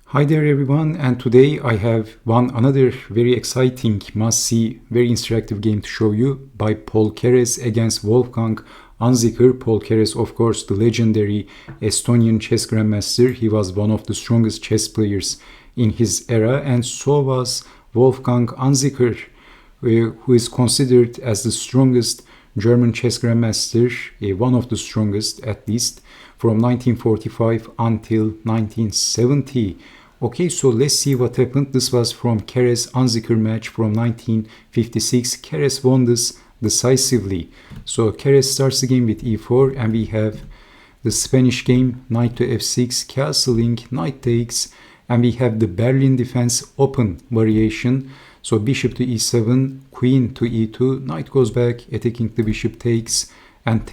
Hi there everyone, and today I have another very exciting, must-see, very interactive game to show you by Keres against Wolfgang Unzicker. Keres, of course, the legendary Estonian chess grandmaster. He was one of the strongest chess players in his era, and so was Wolfgang Unzicker, who is considered as the strongest German chess grandmaster, one of the strongest at least, from 1945 until 1970. Okay, so let's see what happened. This was from Keres Unzicker match from 1956. Keres won this decisively. So Keres starts the game with e4, and we have the Spanish game, knight to f6, castling, knight takes, and we have the Berlin defense open variation. So bishop to e7, queen to e2, knight goes back, attacking the bishop, takes, and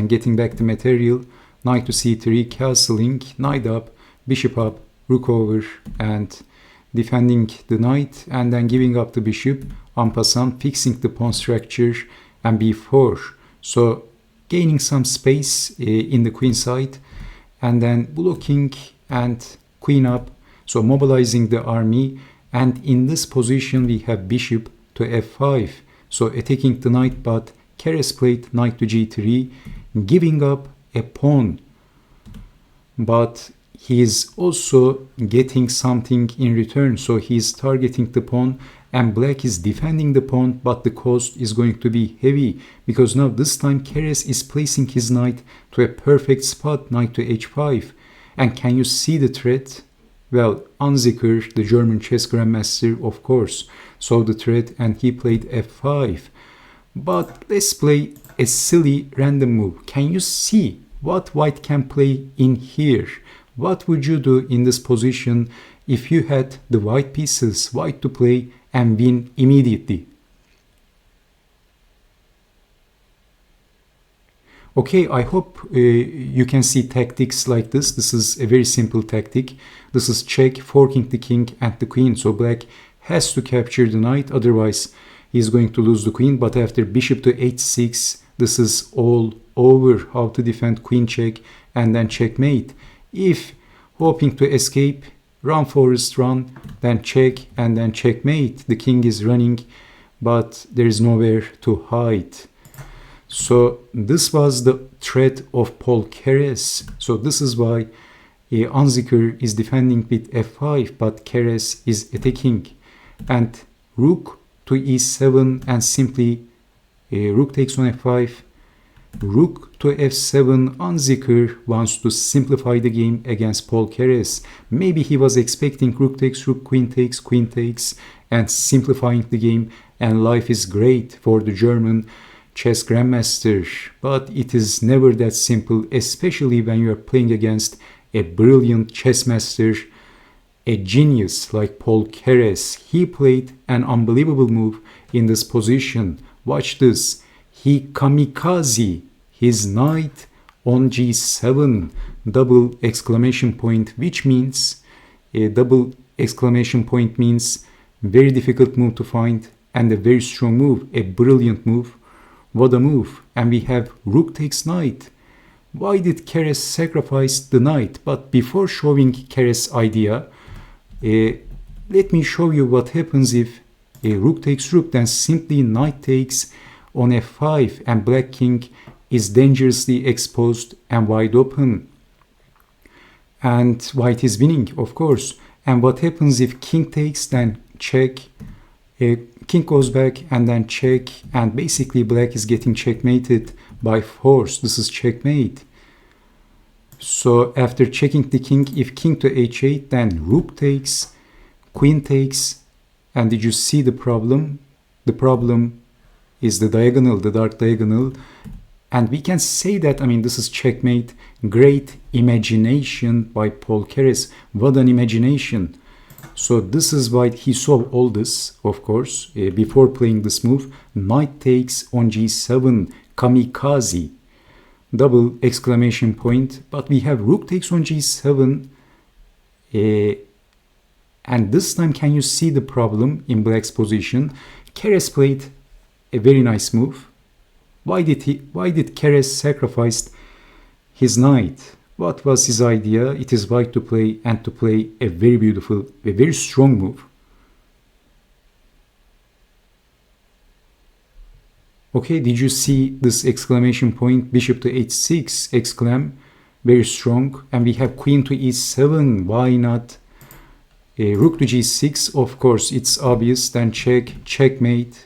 getting back the material, knight to c3, castling, knight up, bishop up, rook over, and defending the knight, and then giving up the bishop, en passant, fixing the pawn structure, and b4. So gaining some space in the queen side, and then blocking and queen up, so mobilizing the army. And in this position we have bishop to f5, so attacking the knight, but Keres played knight to g3, giving up a pawn, but he is also getting something in return. So he is targeting the pawn, and black is defending the pawn, but the cost is going to be heavy, because now this time Keres is placing his knight to a perfect spot, knight to h5. And can you see the threat? Well, Unzicker, the German chess grandmaster, of course, saw the threat and he played f5. But let's play a silly random move. Can you see what white can play in here? What would you do in this position if you had the white pieces, white to play and win immediately? Okay, I hope you can see tactics like this. This is a very simple tactic. This is check, forking the king and the queen. So black has to capture the knight, otherwise he's going to lose the queen. But after bishop to h6, this is all over. How to defend queen check and then checkmate. If hoping to escape, run forest run, then check and then checkmate. The king is running, but there is nowhere to hide. So this was the threat of Keres. So this is why Unzicker is defending with f5, but Keres is attacking. And rook to e7, and simply rook takes on f5, rook to f7. Unzicker wants to simplify the game against Keres. Maybe he was expecting rook takes, queen takes, and simplifying the game, and life is great for the German chess grandmaster. But it is never that simple, especially when you are playing against a brilliant chess master, a genius like Keres. He played an unbelievable move in this position. Watch this. He kamikaze his knight on g7, double exclamation point, which means a double exclamation point means very difficult move to find and a very strong move, a brilliant move. What a move. And we have rook takes knight. Why did Keres sacrifice the knight? But before showing Keres' idea, let me show you what happens if rook takes rook, then simply knight takes on f5, and black king is dangerously exposed and wide open. And white is winning, of course. And what happens if king takes, then check, king goes back and then check, and basically black is getting checkmated by force. This is checkmate. So after checking the king, if king to h8, then rook takes, queen takes, and did you see the problem? The problem is the diagonal, the dark diagonal, and we can say that, this is checkmate. Great imagination by Keres. What an imagination. So this is why he saw all this, of course, before playing this move. Knight takes on g7, kamikaze, double exclamation point. But we have rook takes on g7, and this time can you see the problem in black's position? Keres played a very nice move. Why did Keres sacrifice his knight? What was his idea? It is white to play and to play a very beautiful, a very strong move. Okay, did you see this exclamation point? Bishop to h6, exclam, very strong. And we have queen to e7, why not? Rook to g6, of course, it's obvious, then check, checkmate.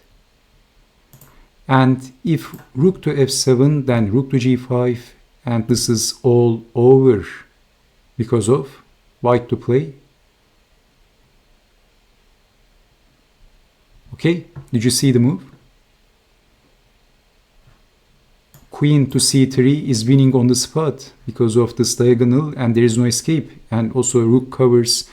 And if rook to f7, then rook to g5, and this is all over because of white to play. Okay, did you see the move? Queen to c3 is winning on the spot because of this diagonal, and there is no escape. And also rook covers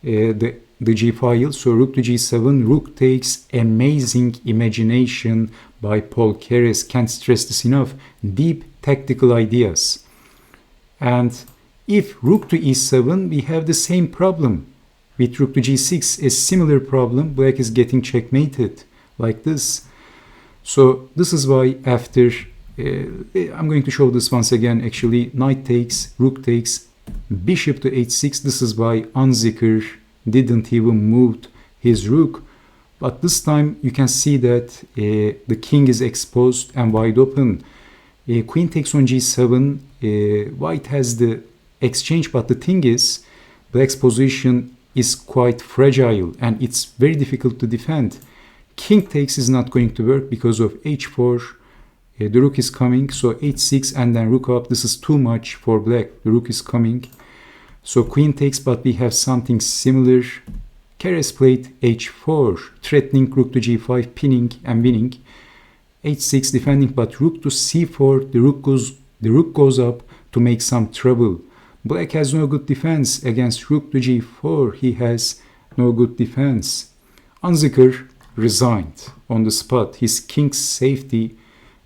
the g file. So rook to g7, rook takes, amazing imagination by Paul Keres. Can't stress this enough. Deep tactical ideas. And if rook to e7, we have the same problem. With rook to g6, a similar problem. Black is getting checkmated like this. So this is why after I'm going to show this once again. Actually, knight takes, rook takes, bishop to h6. This is why Unzicker didn't even move his rook. But this time you can see that the king is exposed and wide open. Queen takes on g7. White has the exchange, but the thing is, black's position is quite fragile and it's very difficult to defend. King takes is not going to work because of h4. The rook is coming, so h6 and then rook up. This is too much for black. The rook is coming. So queen takes, but we have something similar. Keres played h4, threatening rook to g5, pinning and winning. h6 defending, but rook to c4. The rook goes up to make some trouble. Black has no good defense against rook to g4. He has no good defense. Unzicker resigned on the spot. His king's safety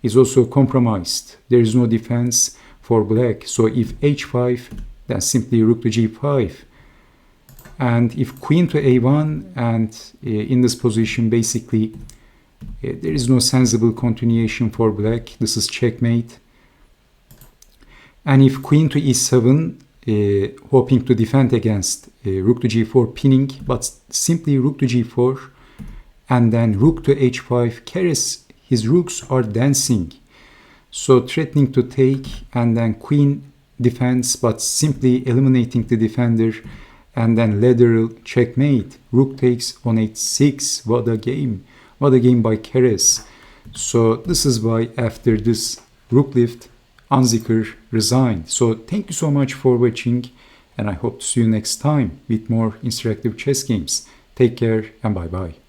is also compromised. There is no defense for black. So if h5, then simply rook to g5. And if queen to a1, and in this position, basically, there is no sensible continuation for black. This is checkmate. And if queen to e7, hoping to defend against rook to g4, pinning, but simply rook to g4, and then rook to h5, Keres, his rooks are dancing. So threatening to take, and then queen defense, but simply eliminating the defender, and then lateral checkmate. Rook takes on h6. What a game. What a game by Keres. So this is why after this rook lift, Unzicker resigned. So thank you so much for watching, and I hope to see you next time with more interactive chess games. Take care and bye bye.